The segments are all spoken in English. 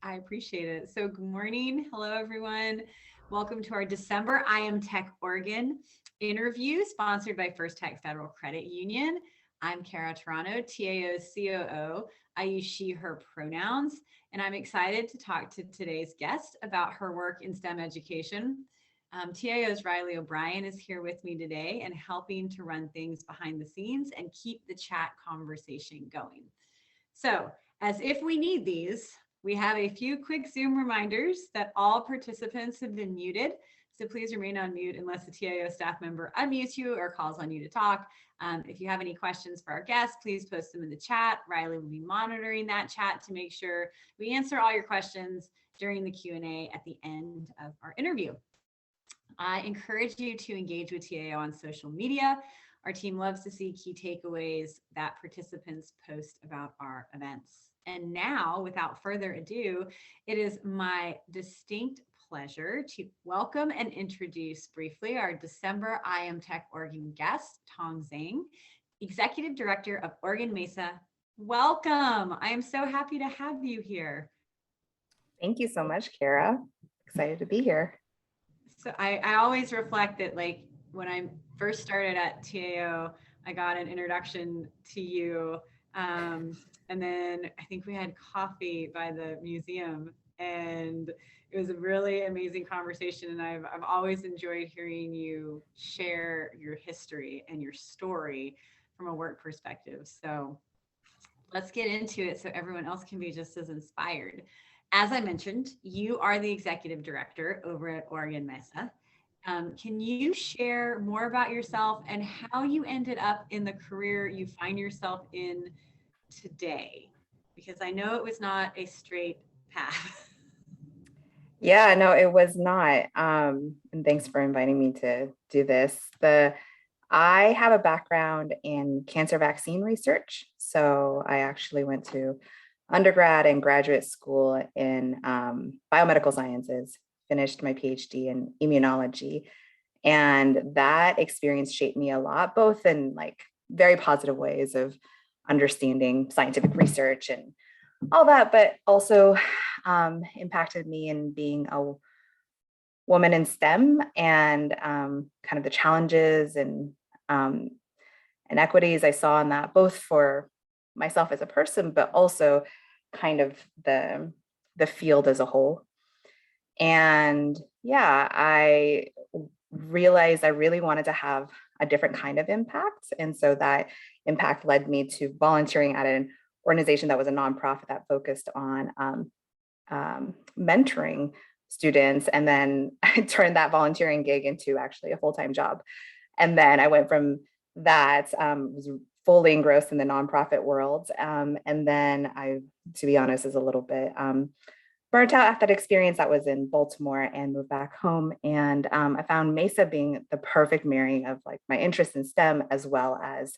I appreciate it. So good morning. Hello, everyone. Welcome to our December I Am Tech Oregon interview sponsored by First Tech Federal Credit Union. I'm Kara Toronto, TAO's COO. I use she, her pronouns, and I'm excited to talk to today's guest about her work in STEM education. TAO's Riley O'Brien is here with me today and helping to run things behind the scenes and keep the chat conversation going. So, as if we need these, we have a few quick Zoom reminders that all participants have been muted. So please remain on mute unless the TAO staff member unmutes you or calls on you to talk. If you have any questions for our guests, please post them in the chat. Riley will be monitoring that chat to make sure we answer all your questions during the Q&A at the end of our interview. I encourage you to engage with TAO on social media. Our team loves to see key takeaways that participants post about our events. And now, without further ado, it is my distinct pleasure to welcome and introduce briefly our December I Am Tech Oregon guest, Tong Zhang, Executive Director of Oregon MESA. Welcome. I am so happy to have you here. Thank you so much, Kara. Excited to be here. So I always reflect that, like, when I first started at TAO, I got an introduction to you. And then I think we had coffee by the museum, and it was a really amazing conversation. And I've always enjoyed hearing you share your history and your story from a work perspective. So let's get into it so everyone else can be just as inspired. As I mentioned, you are the executive director over at Oregon MESA. Can you share more about yourself and how you ended up in the career you find yourself in today? Because I know it was not a straight path. Yeah, no, it was not. And thanks for inviting me to do this. I have a background in cancer vaccine research. So I actually went to undergrad and graduate school in biomedical sciences, finished my PhD in immunology. And that experience shaped me a lot, both in like very positive ways of understanding scientific research and all that, but also impacted me in being a woman in STEM and kind of the challenges and inequities I saw in that, both for myself as a person, but also kind of the field as a whole. And yeah, I realized I really wanted to have a different kind of impact. And so that impact led me to volunteering at an organization that was a nonprofit that focused on mentoring students. And then I turned that volunteering gig into actually a full-time job. And then I went from that, was fully engrossed in the nonprofit world. And then I, to be honest, is a little bit burnt out after that experience. That was in Baltimore, and moved back home. And I found MESA being the perfect marrying of like my interest in STEM as well as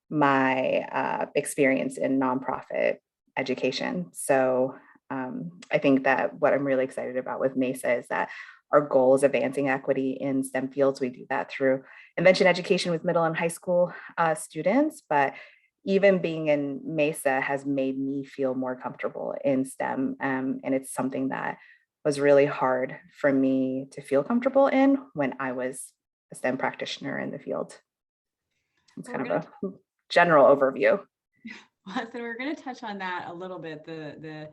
my experience in nonprofit education. So I think that what I'm really excited about with MESA is that our goal is advancing equity in STEM fields. We do that through invention education with middle and high school students, but even being in MESA has made me feel more comfortable in STEM. And it's something that was really hard for me to feel comfortable in when I was a STEM practitioner in the field. It's kind of a general overview. Well, so we're going to touch on that a little bit, the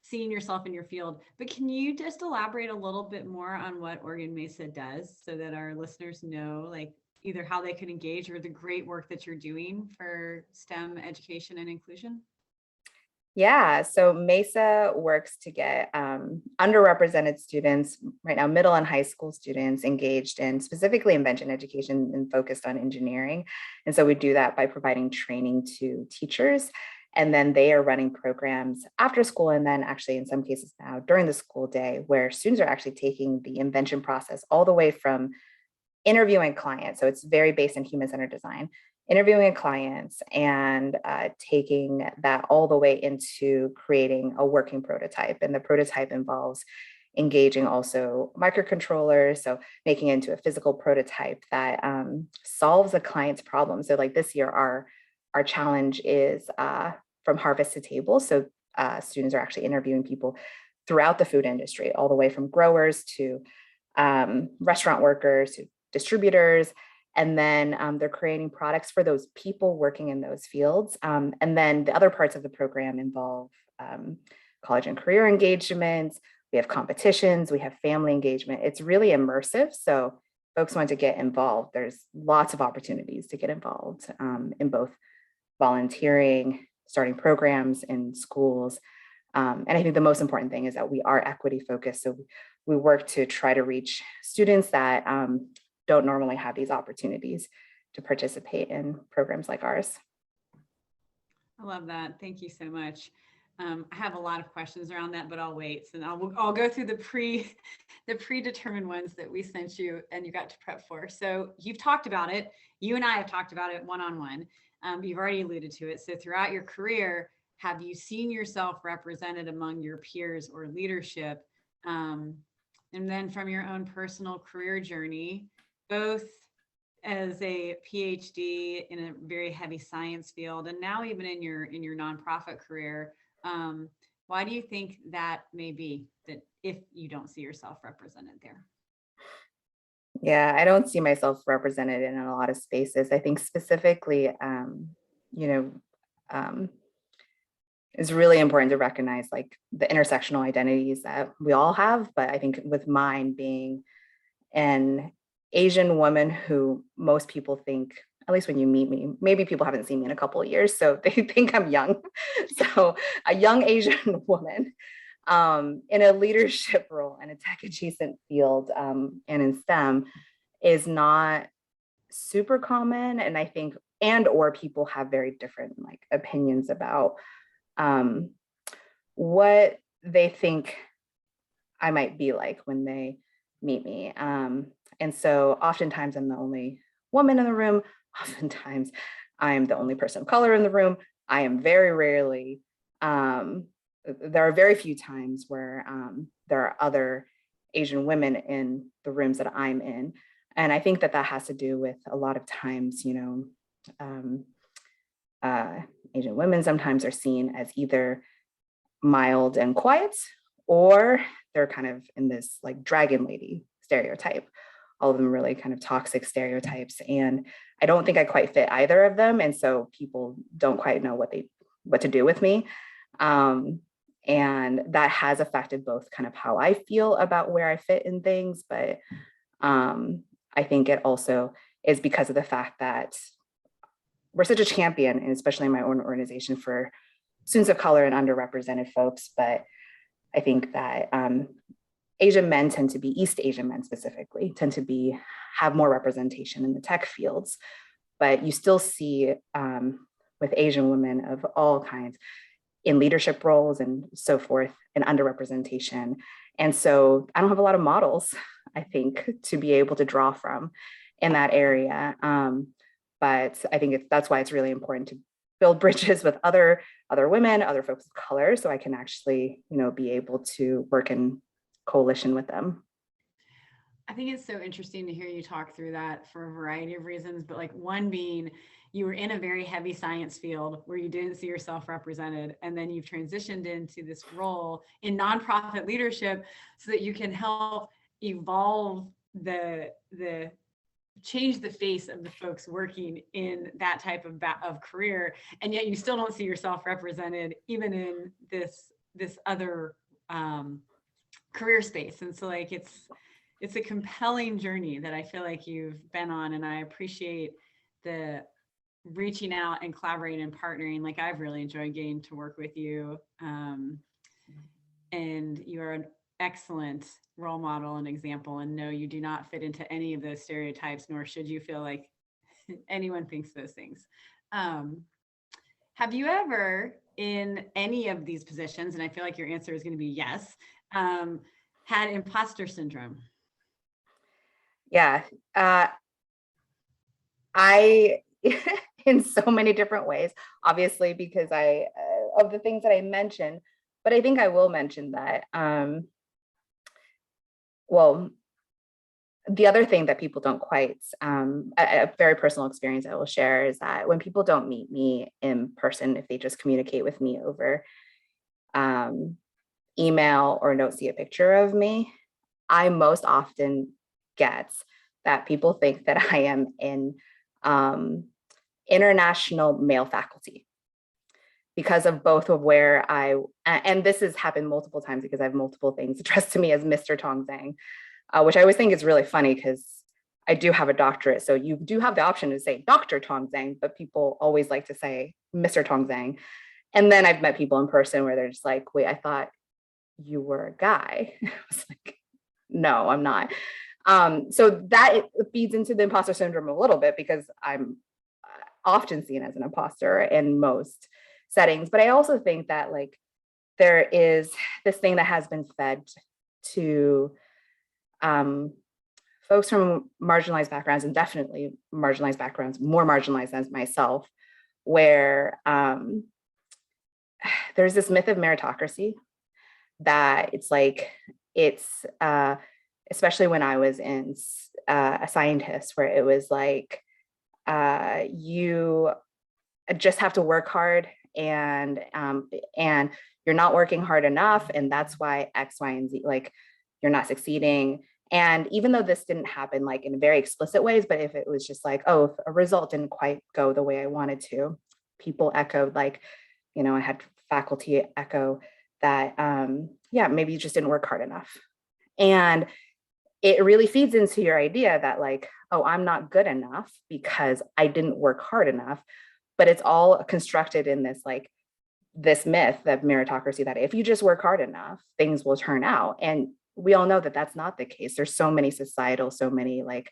seeing yourself in your field, but can you just elaborate a little bit more on what Oregon MESA does so that our listeners know, like, either how they can engage or the great work that you're doing for STEM education and inclusion? Yeah, so MESA works to get underrepresented students, right now middle and high school students, engaged in specifically invention education and focused on engineering. And so we do that by providing training to teachers. And then they are running programs after school, and then actually in some cases now during the school day, where students are actually taking the invention process all the way from interviewing clients. So it's very based in human-centered design, interviewing clients and taking that all the way into creating a working prototype. And the prototype involves engaging also microcontrollers, so making it into a physical prototype that solves a client's problem. So like this year, our challenge is from harvest to table. So students are actually interviewing people throughout the food industry, all the way from growers to restaurant workers to distributors. And then they're creating products for those people working in those fields. And then the other parts of the program involve college and career engagements. We have competitions, we have family engagement. It's really immersive. So folks want to get involved. There's lots of opportunities to get involved in both volunteering, starting programs in schools. And I think the most important thing is that we are equity focused. So we work to try to reach students that don't normally have these opportunities to participate in programs like ours. I love that. Thank you so much. I have a lot of questions around that, but I'll wait. So I'll go through the predetermined ones that we sent you and you got to prep for. So you've talked about it. You and I have talked about it one-on-one. You've already alluded to it. So throughout your career, have you seen yourself represented among your peers or leadership? And then from your own personal career journey, both as a PhD in a very heavy science field, and now even in your nonprofit career, why do you think that may be, that if you don't see yourself represented there? Yeah, I don't see myself represented in a lot of spaces. I think specifically, it's really important to recognize like the intersectional identities that we all have. But I think with mine being an Asian woman who most people think, at least when you meet me, maybe people haven't seen me in a couple of years, so they think I'm young. So a young Asian woman in a leadership role in a tech adjacent field and in STEM is not super common. And I think, or people have very different like opinions about what they think I might be like when they meet me. And so oftentimes I'm the only woman in the room. Oftentimes I'm the only person of color in the room. I am very rarely, there are very few times where there are other Asian women in the rooms that I'm in. And I think that that has to do with a lot of times, Asian women sometimes are seen as either mild and quiet, or they're kind of in this like dragon lady stereotype. All of them really kind of toxic stereotypes. And I don't think I quite fit either of them. And so people don't quite know what to do with me. And that has affected both kind of how I feel about where I fit in things. But I think it also is because of the fact that we're such a champion, and especially in my own organization, for students of color and underrepresented folks. But I think that Asian men tend to be, East Asian men specifically, tend to have more representation in the tech fields. But you still see with Asian women of all kinds in leadership roles and so forth, an underrepresentation. And so I don't have a lot of models, I think, to be able to draw from in that area. But I think that's why it's really important to build bridges with other women, other folks of color, so I can actually, be able to work in coalition with them. I think it's so interesting to hear you talk through that for a variety of reasons, but like one being you were in a very heavy science field where you didn't see yourself represented, and then you've transitioned into this role in nonprofit leadership so that you can help evolve the change the face of the folks working in that type of career, and yet you still don't see yourself represented even in this other career space. And so like it's a compelling journey that I feel like you've been on, and I appreciate the reaching out and collaborating and partnering. Like I've really enjoyed getting to work with you, and you are an excellent role model and example, and no, you do not fit into any of those stereotypes, nor should you feel like anyone thinks those things. Have you ever, in any of these positions, and I feel like your answer is going to be yes, had imposter syndrome? Yeah, I, in so many different ways, obviously, because of the things that I mentioned, but I think I will mention that, well, the other thing that people don't quite, a very personal experience I will share is that when people don't meet me in person, if they just communicate with me over email or don't see a picture of me, I most often get that people think that I am in international male faculty because of both of where and this has happened multiple times because I have multiple things addressed to me as Mr. Tong Zhang, which I always think is really funny because I do have a doctorate. So you do have the option to say Dr. Tong Zhang, but people always like to say Mr. Tong Zhang. And then I've met people in person where they're just like, wait, I thought you were a guy. I was like, no, I'm not. So that it feeds into the imposter syndrome a little bit because I'm often seen as an imposter in most settings. But I also think that like there is this thing that has been fed to folks from marginalized backgrounds, and definitely marginalized backgrounds, more marginalized than myself, where there's this myth of meritocracy that it's like, especially when I was in a scientist, where it was like, you just have to work hard and you're not working hard enough. And that's why X, Y, and Z, like you're not succeeding. And even though this didn't happen like in very explicit ways, but if it was just like, oh, if a result didn't quite go the way I wanted to, people echoed like, you know, I had faculty echo that, yeah, maybe you just didn't work hard enough. And it really feeds into your idea that like, oh, I'm not good enough because I didn't work hard enough. But it's all constructed in this like this myth of meritocracy that if you just work hard enough, things will turn out. And we all know that that's not the case. There's so many societal, so many like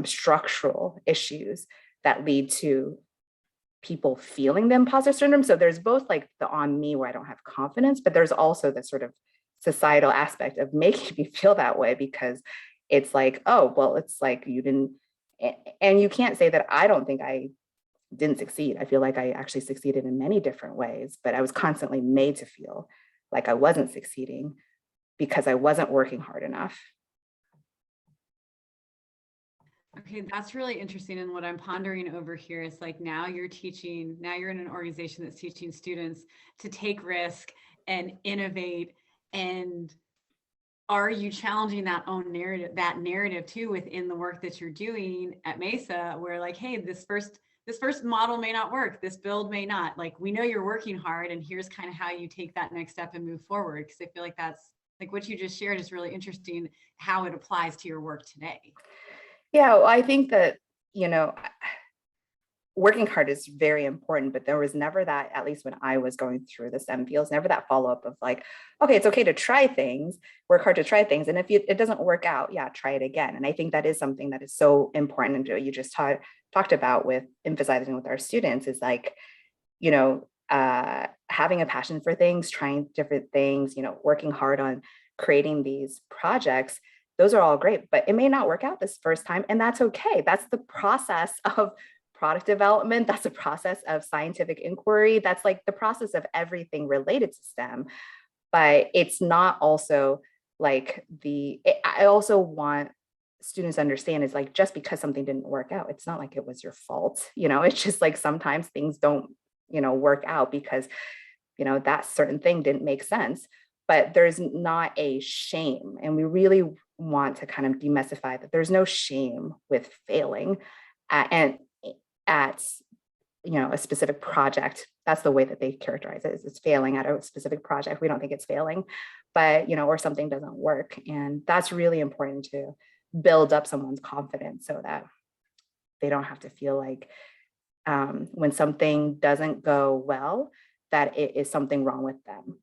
structural issues that lead to people feeling the imposter syndrome. So there's both like the on me where I don't have confidence, but there's also the sort of societal aspect of making me feel that way because it's like, oh, well, it's like you didn't, and you can't say that I don't think I didn't succeed. I feel like I actually succeeded in many different ways, but I was constantly made to feel like I wasn't succeeding because I wasn't working hard enough. Okay, that's really interesting. And what I'm pondering over here is like now you're in an organization that's teaching students to take risk and innovate. And are you challenging that narrative too within the work that you're doing at MESA, where like, hey, this first model may not work, this build may not, like, we know you're working hard and here's kind of how you take that next step and move forward. Because I feel like that's like what you just shared is really interesting, how it applies to your work today. Yeah, well, I think that, you know, working hard is very important, but there was never that, at least when I was going through the STEM fields, never that follow-up of like, okay, it's okay to try things, work hard to try things. And if it doesn't work out, yeah, try it again. And I think that is something that is so important. And what you just talked about with emphasizing with our students is like, you know, having a passion for things, trying different things, you know, working hard on creating these projects. Those are all great, but it may not work out this first time. And that's okay. That's the process of product development. That's a process of scientific inquiry. That's like the process of everything related to STEM. But it's not also like I also want students to understand is like, just because something didn't work out, it's not like it was your fault. You know, it's just like sometimes things don't, you know, work out because, you know, that certain thing didn't make sense. But there's not a shame. And we really want to kind of demystify that there's no shame with failing at you know, a specific project. That's the way that they characterize it, is it's failing at a specific project. We don't think it's failing, but, you know, or something doesn't work. And that's really important to build up someone's confidence so that they don't have to feel like when something doesn't go well, that it is something wrong with them.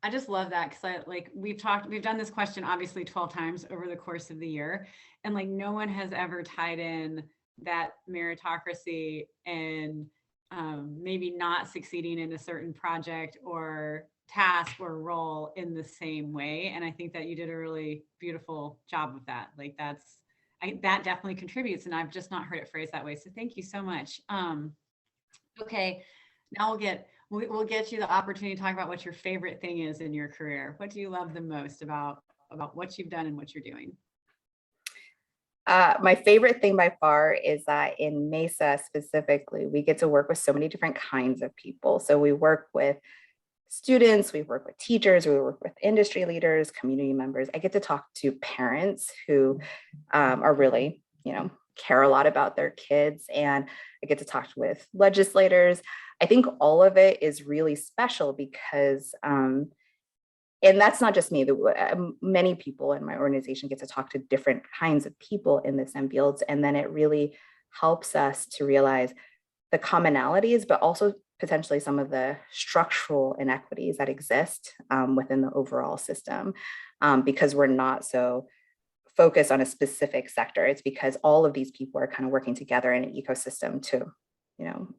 I just love that because we've done this question obviously 12 times over the course of the year, and like no one has ever tied in that meritocracy and maybe not succeeding in a certain project or task or role in the same way. And I think that you did a really beautiful job of that. Like that definitely contributes, and I've just not heard it phrased that way. So thank you so much. Okay, now we'll get you the opportunity to talk about what your favorite thing is in your career. What do you love the most about what you've done and what you're doing? My favorite thing by far is that in MESA specifically, we get to work with so many different kinds of people. So we work with students, we work with teachers, we work with industry leaders, community members. I get to talk to parents who are really, care a lot about their kids. And I get to talk with legislators. I think all of it is really special because and that's not just me. Many people in my organization get to talk to different kinds of people in the STEM fields. And then it really helps us to realize the commonalities, but also potentially some of the structural inequities that exist within the overall system, because we're not so focused on a specific sector. It's because all of these people are kind of working together in an ecosystem to,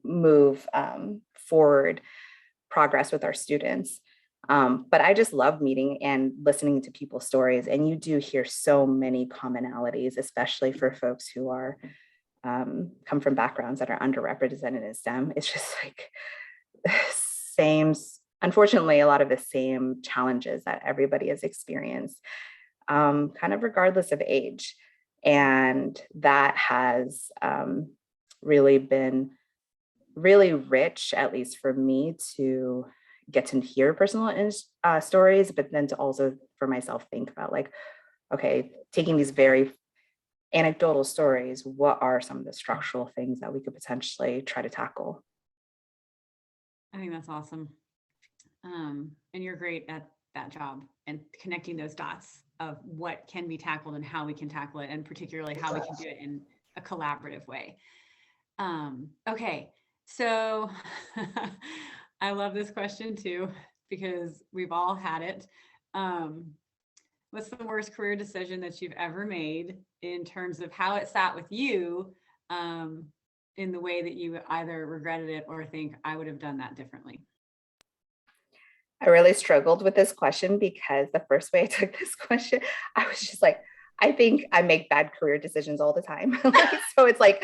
move forward progress with our students. But I just love meeting and listening to people's stories. And you do hear so many commonalities, especially for folks who are come from backgrounds that are underrepresented in STEM. It's just like same, unfortunately, a lot of the same challenges that everybody has experienced, kind of regardless of age. And that has really been really rich, at least for me, to get to hear personal stories, but then to also for myself think about like, okay, taking these very anecdotal stories, what are some of the structural things that we could potentially try to tackle? I think that's awesome. And you're great at that job and connecting those dots of what can be tackled and how we can tackle it, and particularly how we can do it in a collaborative way. Okay, so I love this question too, because we've all had it. What's the worst career decision that you've ever made in terms of how it sat with you, in the way that you either regretted it or think I would have done that differently? I really struggled with this question because the first way I took this question, I was just like, I think I make bad career decisions all the time. So it's like,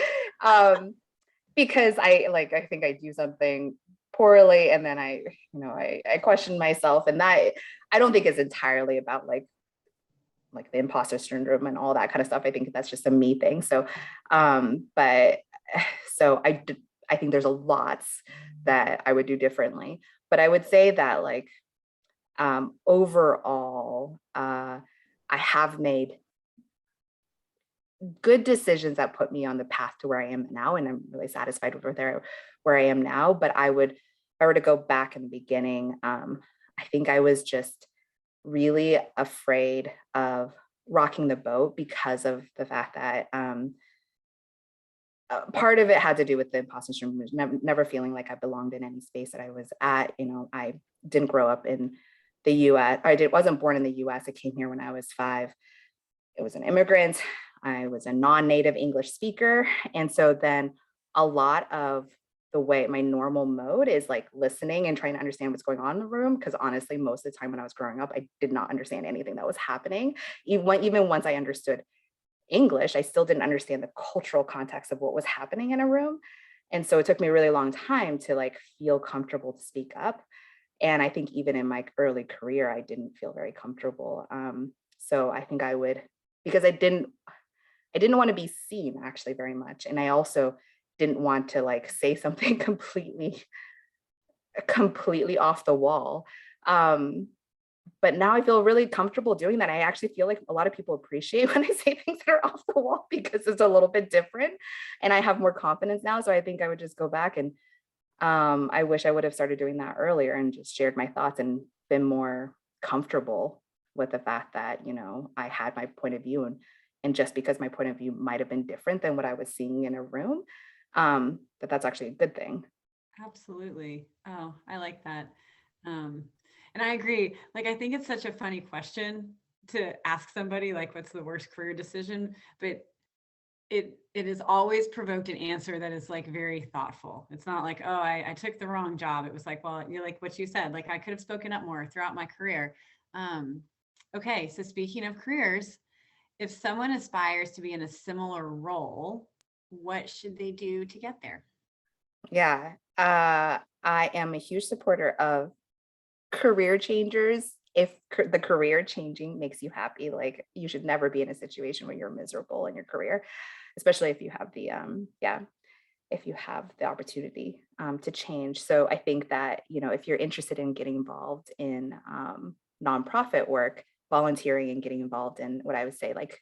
because I think I do something poorly and then I question myself, and that I don't think is entirely about like the imposter syndrome and all that kind of stuff. I think that's just a me thing. So, but so I think there's a lots that I would do differently, but I would say that like overall, I have made good decisions that put me on the path to where I am now, and I'm really satisfied with where I am now. But if I were to go back in the beginning, I think I was just really afraid of rocking the boat because of the fact that part of it had to do with the imposter syndrome, never feeling like I belonged in any space that I was at. I didn't grow up in the US. Wasn't born in the US. I came here when I was 5. I was an immigrant. I was a non-native English speaker. And so then a lot of the way my normal mode is like listening and trying to understand what's going on in the room. Because honestly, most of the time when I was growing up, I did not understand anything that was happening. Even once I understood English, I still didn't understand the cultural context of what was happening in a room. And so it took me a really long time to like feel comfortable to speak up. And I think even in my early career, I didn't feel very comfortable. So I think I would, because I didn't want to be seen actually very much. And I also didn't want to like say something completely off the wall. But now I feel really comfortable doing that. I actually feel like a lot of people appreciate when I say things that are off the wall because it's a little bit different and I have more confidence now. So I think I would just go back and I wish I would have started doing that earlier and just shared my thoughts and been more comfortable with the fact that, I had my point of view, and just because my point of view might have been different than what I was seeing in a room, that's actually a good thing. Absolutely. Oh, I like that. And I agree. Like, I think it's such a funny question to ask somebody, like, what's the worst career decision? But it is always provoked an answer that is like very thoughtful. It's not like, oh, I took the wrong job. It was like, well, you're like what you said, like I could have spoken up more throughout my career. Okay, so speaking of careers, if someone aspires to be in a similar role, what should they do to get there? Yeah, I am a huge supporter of career changers if the career changing makes you happy, like you should never be in a situation where you're miserable in your career, especially if you have the if you have the opportunity to change. So I think that, if you're interested in getting involved in nonprofit work, volunteering and getting involved in what I would say like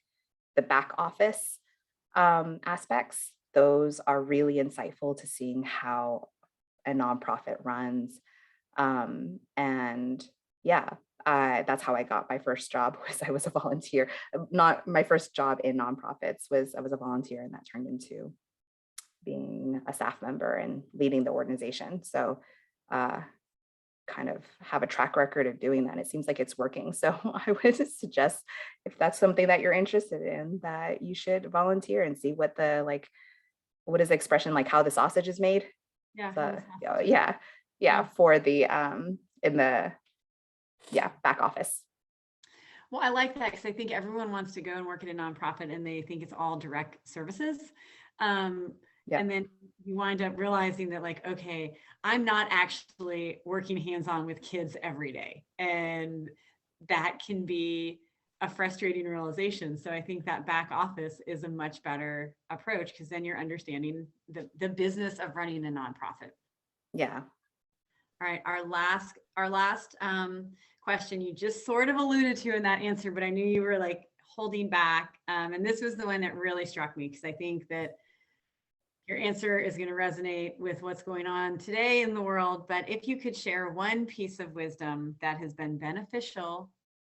the back office aspects, those are really insightful to seeing how a nonprofit runs. And yeah, that's how I got my first job was I was a volunteer. Not my first job in nonprofits was I was a volunteer, and that turned into being a staff member and leading the organization. So kind of have a track record of doing that. It seems like it's working. So I would suggest if that's something that you're interested in, that you should volunteer and see what what is the expression, like how the sausage is made? Yeah. Yeah, for the in the back office. Well, I like that because I think everyone wants to go and work at a nonprofit and they think it's all direct services. And then you wind up realizing that like, okay, I'm not actually working hands-on with kids every day. And that can be a frustrating realization. So I think that back office is a much better approach because then you're understanding the business of running a nonprofit. Yeah. All right, our last question you just sort of alluded to in that answer, but I knew you were like holding back. And this was the one that really struck me because I think that your answer is going to resonate with what's going on today in the world. But if you could share one piece of wisdom that has been beneficial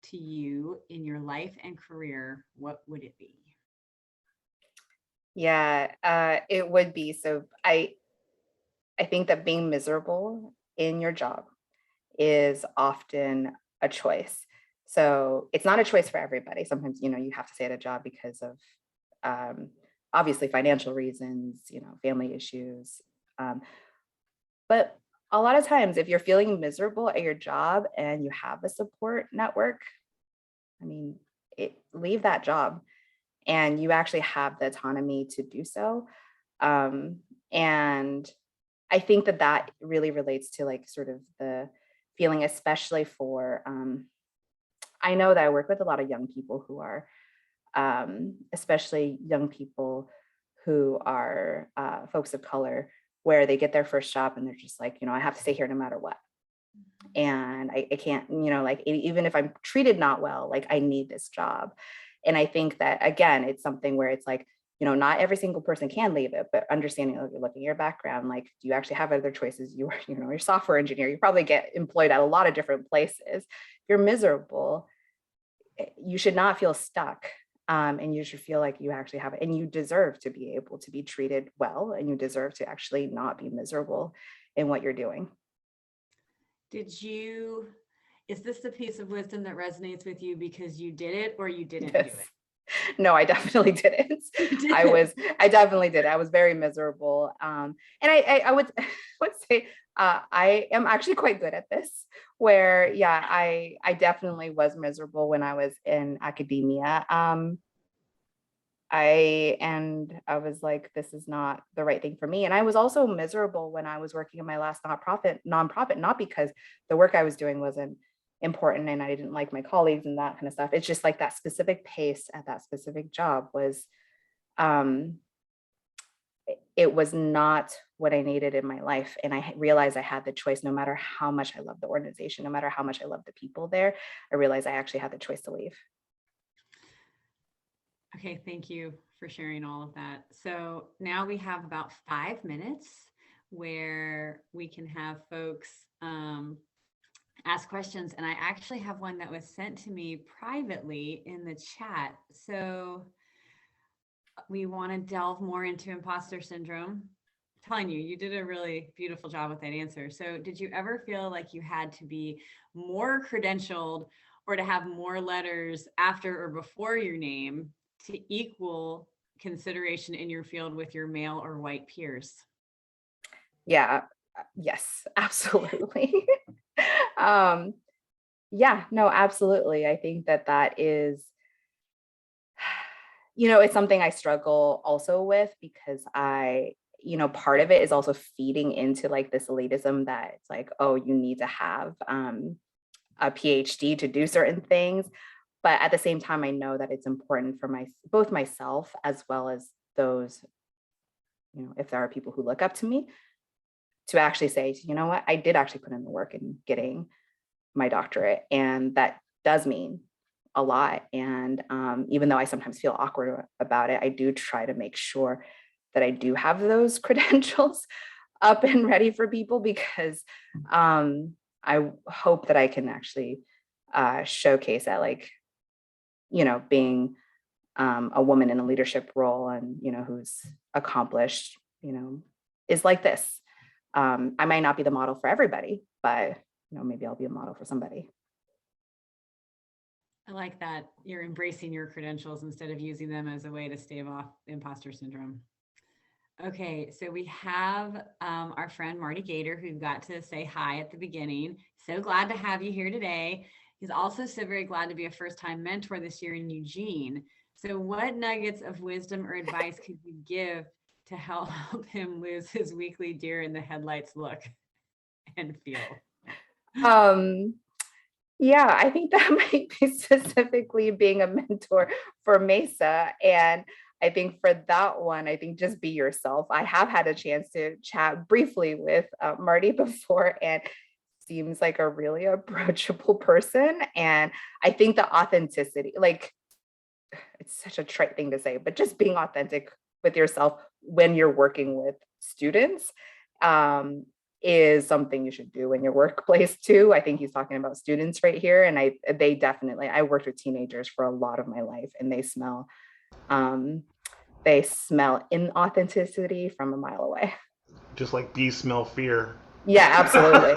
to you in your life and career, what would it be? Yeah, it would be. So I think that being miserable in your job is often a choice. So it's not a choice for everybody. Sometimes, you have to stay at a job because of obviously financial reasons, family issues. But a lot of times, if you're feeling miserable at your job and you have a support network, I mean, leave that job and you actually have the autonomy to do so. And I think that that really relates to like sort of the feeling, especially for, I know that I work with a lot of young people who are, especially young people who are folks of color, where they get their first job and they're just like, I have to stay here no matter what. And I can't, like even if I'm treated not well, like I need this job. And I think that, again, it's something where it's like, not every single person can leave it, but understanding, you're looking at your background, like, do you actually have other choices? You're a software engineer, you probably get employed at a lot of different places. If you're miserable, you should not feel stuck. And you should feel like you actually have it, and you deserve to be able to be treated well, and you deserve to actually not be miserable in what you're doing. Is this the piece of wisdom that resonates with you because you did it or you didn't Yes. do it? No, I definitely didn't. I definitely did. I was very miserable. And I would say I am actually quite good at this, where, yeah, I definitely was miserable when I was in academia. I was like, this is not the right thing for me. And I was also miserable when I was working in my last nonprofit, not because the work I was doing wasn't important and I didn't like my colleagues and that kind of stuff. It's just like that specific pace at that specific job was, it was not what I needed in my life. And I realized I had the choice, no matter how much I love the organization, no matter how much I love the people there, I realized I actually had the choice to leave. Okay, thank you for sharing all of that. So now we have about 5 minutes where we can have folks ask questions. And I actually have one that was sent to me privately in the chat. So we want to delve more into imposter syndrome. I'm telling you, you did a really beautiful job with that answer. So did you ever feel like you had to be more credentialed or to have more letters after or before your name to equal consideration in your field with your male or white peers? Yeah, yes, absolutely. Yeah, no, absolutely. I think that is, it's something I struggle also with because part of it is also feeding into like this elitism that it's like, oh, you need to have a PhD to do certain things. But at the same time, I know that it's important for both myself as well as those, if there are people who look up to me, to actually say, you know what, I did actually put in the work in getting my doctorate. And that does mean a lot. And even though I sometimes feel awkward about it, I do try to make sure that I do have those credentials up and ready for people, because I hope that I can actually showcase that, like, being a woman in a leadership role and, who's accomplished, is like this. I might not be the model for everybody, but maybe I'll be a model for somebody. I like that you're embracing your credentials instead of using them as a way to stave off imposter syndrome. Okay, so we have our friend Marty Gator, who got to say hi at the beginning. So glad to have you here today. He's also so very glad to be a first-time mentor this year in Eugene. So what nuggets of wisdom or advice could you give to help him lose his weekly deer in the headlights look and feel? Yeah, I think that might be specifically being a mentor for MESA. And I think for that one, I think just be yourself. I have had a chance to chat briefly with Marty before, and seems like a really approachable person. And I think the authenticity, like, it's such a trite thing to say, but just being authentic with yourself when you're working with students is something you should do in your workplace too. I think he's talking about students right here. And I worked with teenagers for a lot of my life, and they smell inauthenticity from a mile away. Just like bees smell fear. Yeah, absolutely.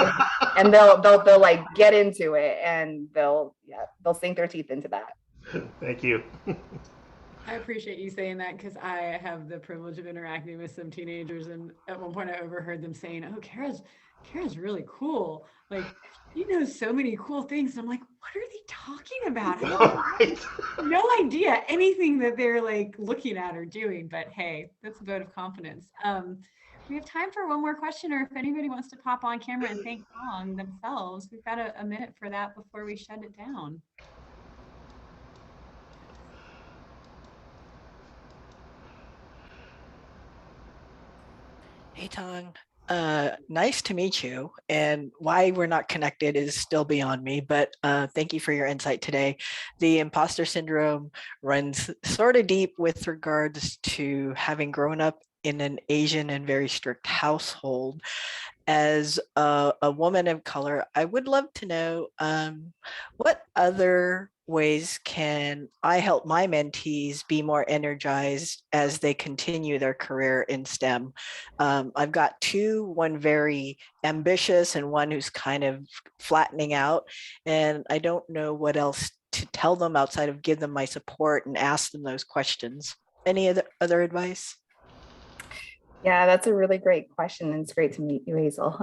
And they'll like get into it, and they'll sink their teeth into that. Thank you. I appreciate you saying that, because I have the privilege of interacting with some teenagers, and at one point I overheard them saying, "Oh, Kara's really cool. Like, you know so many cool things." And I'm like, what are they talking about? I have no idea anything that they're like looking at or doing, but hey, that's a vote of confidence. We have time for one more question, or if anybody wants to pop on camera and thank Tong themselves, we've got a minute for that before we shut it down. Hey, Tong. Nice to meet you. And why we're not connected is still beyond me, but thank you for your insight today. The imposter syndrome runs sort of deep with regards to having grown up in an Asian and very strict household. As a woman of color, I would love to know what other ways can I help my mentees be more energized as they continue their career in STEM? I've got two, one very ambitious and one who's kind of flattening out. And I don't know what else to tell them outside of give them my support and ask them those questions. Any other advice? Yeah, that's a really great question. And it's great to meet you, Hazel.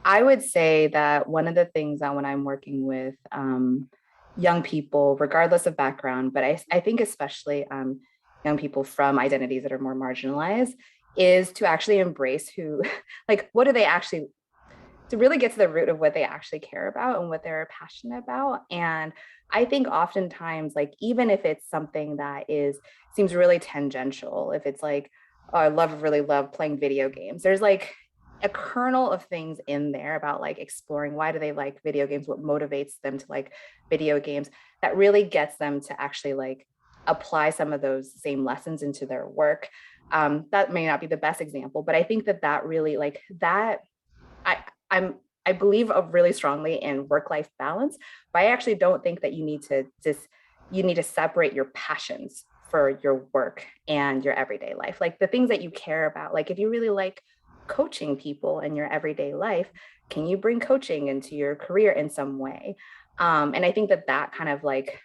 I would say that one of the things that when I'm working with young people, regardless of background, but I think especially young people from identities that are more marginalized, is to actually embrace what do they actually, to really get to the root of what they actually care about and what they're passionate about. And I think oftentimes, like, even if it's something that seems really tangential, if it's like, oh, really love playing video games, there's like a kernel of things in there about like exploring why do they like video games, what motivates them to like video games, that really gets them to actually like apply some of those same lessons into their work. That may not be the best example, but I think that really like that, I believe really strongly in work-life balance, but I actually don't think that you need to separate your passions for your work and your everyday life. Like the things that you care about, like if you really like coaching people in your everyday life, can you bring coaching into your career in some way? And I think that kind of like,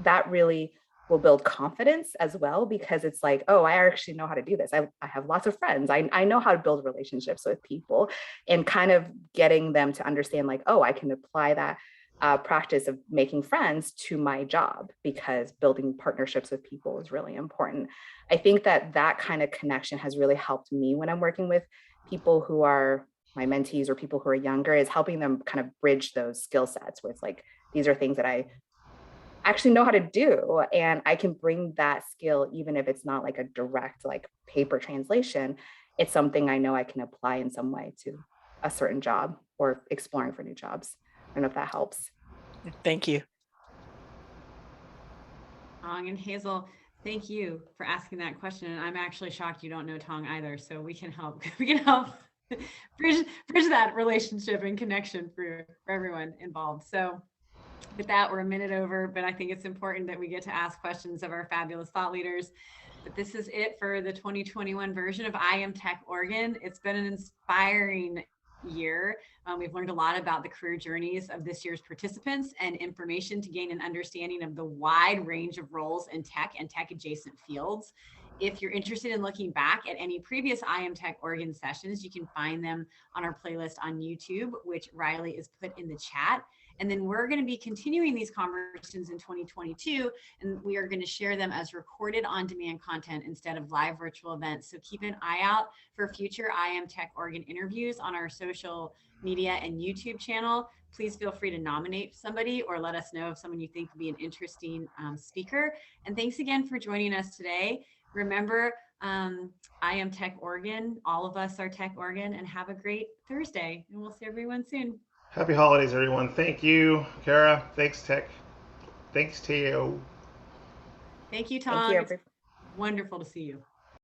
that really will build confidence as well, because it's like, oh, I actually know how to do this. I have lots of friends. I know how to build relationships with people, and kind of getting them to understand like, oh, I can apply that practice of making friends to my job, because building partnerships with people is really important. I think that kind of connection has really helped me when I'm working with people who are my mentees or people who are younger is helping them kind of bridge those skill sets where it's like, these are things that I actually know how to do. And I can bring that skill, even if it's not like a direct like paper translation, it's something I know I can apply in some way to a certain job or exploring for new jobs. I don't know if that helps. Thank you. Tong and Hazel, thank you for asking that question. And I'm actually shocked you don't know Tong either. So we can help. We can help bridge that relationship and connection for everyone involved. So with that, we're a minute over, but I think it's important that we get to ask questions of our fabulous thought leaders. But this is it for the 2021 version of I Am Tech Oregon. It's been an inspiring year. We've learned a lot about the career journeys of this year's participants and information to gain an understanding of the wide range of roles in tech and tech adjacent fields. If you're interested in looking back at any previous I Am Tech Oregon sessions, you can find them on our playlist on YouTube, which Riley is put in the chat. And then we're going to be continuing these conversations in 2022, and we are going to share them as recorded on-demand content instead of live virtual events. So keep an eye out for future I Am Tech Oregon interviews on our social media and YouTube channel. Please feel free to nominate somebody or let us know if someone you think would be an interesting speaker. And thanks again for joining us today. Remember, I Am Tech Oregon. All of us are Tech Oregon, and have a great Thursday. And we'll see everyone soon. Happy holidays, everyone. Thank you, Kara. Thanks, Tech. Thanks, TAO. Thank you, Tom. Thank you. It's wonderful to see you.